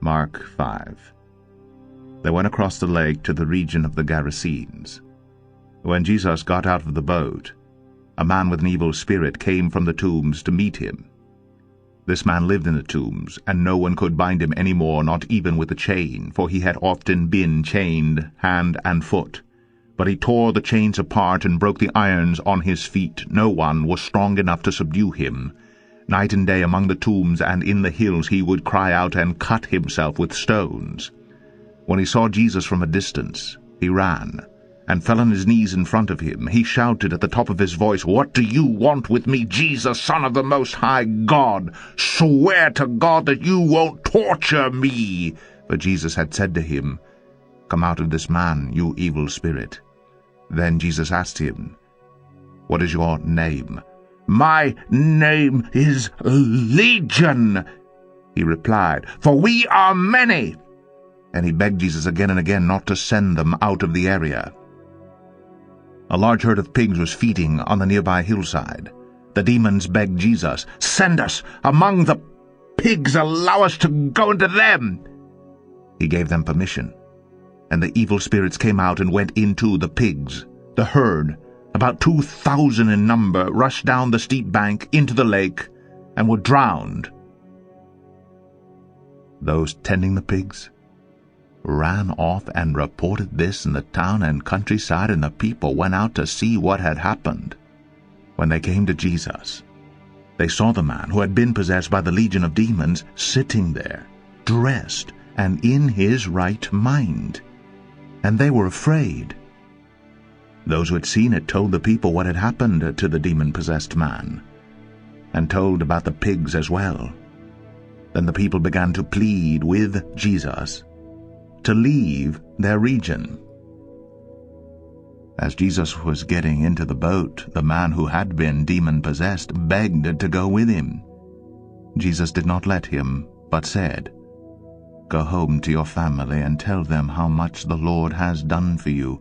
Mark 5. They went across the lake to the region of the Gerasenes. When Jesus got out of the boat, a man with an evil spirit came from the tombs to meet him. This man lived in the tombs, and no one could bind him any more, not even with a chain, for he had often been chained hand and foot. But he tore the chains apart and broke the irons on his feet. No one was strong enough to subdue him. Night and day among the tombs and in the hills he would cry out and cut himself with stones. When he saw Jesus from a distance, he ran and fell on his knees in front of him. He shouted at the top of his voice, "What do you want with me, Jesus, Son of the Most High God? Swear to God that you won't torture me." But Jesus had said to him, "Come out of this man, you evil spirit." Then Jesus asked him, "What is your name?" "My name is Legion," he replied, "for we are many." And he begged Jesus again and again not to send them out of the area. A large herd of pigs was feeding on the nearby hillside. The demons begged Jesus, "Send us among the pigs, allow us to go into them." He gave them permission, and the evil spirits came out and went into the pigs. The herd, about 2,000 in number, rushed down the steep bank into the lake and were drowned. Those tending the pigs ran off and reported this in the town and countryside, and the people went out to see what had happened. When they came to Jesus, they saw the man who had been possessed by the legion of demons sitting there, dressed and in his right mind, and they were afraid. Those who had seen it told the people what had happened to the demon-possessed man, and told about the pigs as well. Then the people began to plead with Jesus to leave their region. As Jesus was getting into the boat, the man who had been demon-possessed begged to go with him. Jesus did not let him, but said, "Go home to your family and tell them how much the Lord has done for you,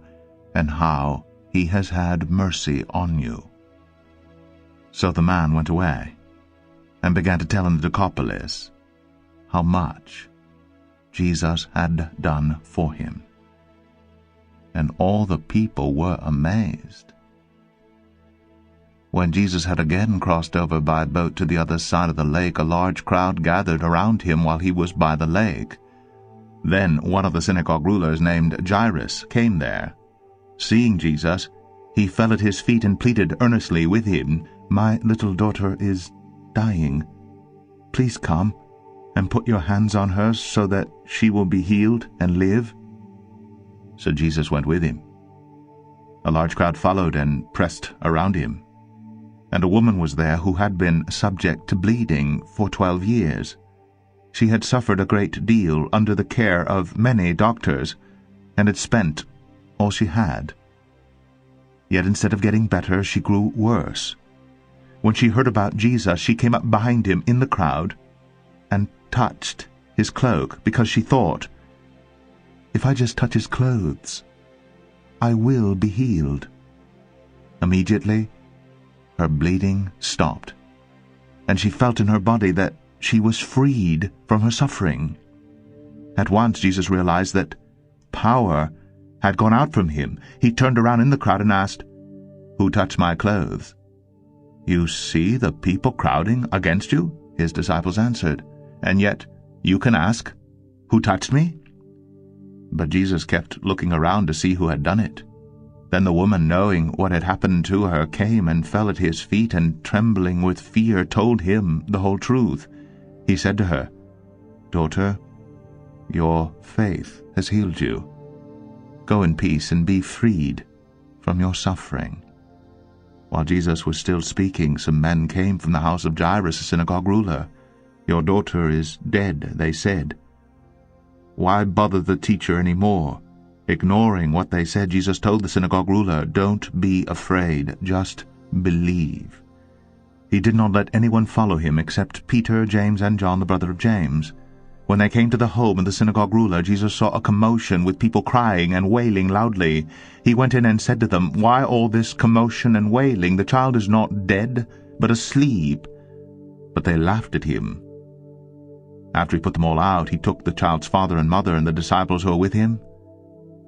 and how he has had mercy on you." So the man went away and began to tell in the Decapolis how much Jesus had done for him. And all the people were amazed. When Jesus had again crossed over by boat to the other side of the lake, a large crowd gathered around him while he was by the lake. Then one of the synagogue rulers named Jairus came there. Seeing Jesus, he fell at his feet and pleaded earnestly with him, "My little daughter is dying. Please come and put your hands on her so that she will be healed and live." So Jesus went with him. A large crowd followed and pressed around him. And a woman was there who had been subject to bleeding for 12 years. She had suffered a great deal under the care of many doctors, and had spent all she had. Yet instead of getting better, she grew worse. When she heard about Jesus, she came up behind him in the crowd and touched his cloak, because she thought, "If I just touch his clothes, I will be healed." Immediately, her bleeding stopped, and she felt in her body that she was freed from her suffering. At once Jesus realized that power had gone out from him. He turned around in the crowd and asked, "Who touched my clothes?" "You see the people crowding against you," his disciples answered, "and yet you can ask, 'Who touched me?'" But Jesus kept looking around to see who had done it. Then the woman, knowing what had happened to her, came and fell at his feet, and trembling with fear told him the whole truth. He said to her, "Daughter, your faith has healed you. Go in peace and be freed from your suffering." While Jesus was still speaking, some men came from the house of Jairus, the synagogue ruler. "Your daughter is dead," they said. "Why bother the teacher any more?" Ignoring what they said, Jesus told the synagogue ruler, "Don't be afraid, just believe." He did not let anyone follow him except Peter, James, and John, the brother of James. When they came to the home of the synagogue ruler, Jesus saw a commotion with people crying and wailing loudly. He went in and said to them, "Why all this commotion and wailing? The child is not dead, but asleep." But they laughed at him. After he put them all out, he took the child's father and mother and the disciples who were with him,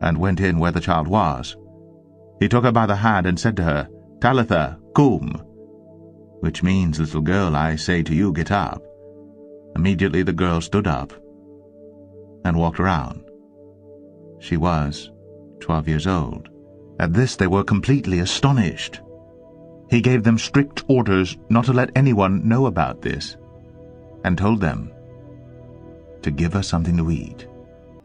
and went in where the child was. He took her by the hand and said to her, "Talitha, cum," which means, "Little girl, I say to you, get up." Immediately the girl stood up and walked around. She was 12 years old. At this they were completely astonished. He gave them strict orders not to let anyone know about this, and told them to give her something to eat.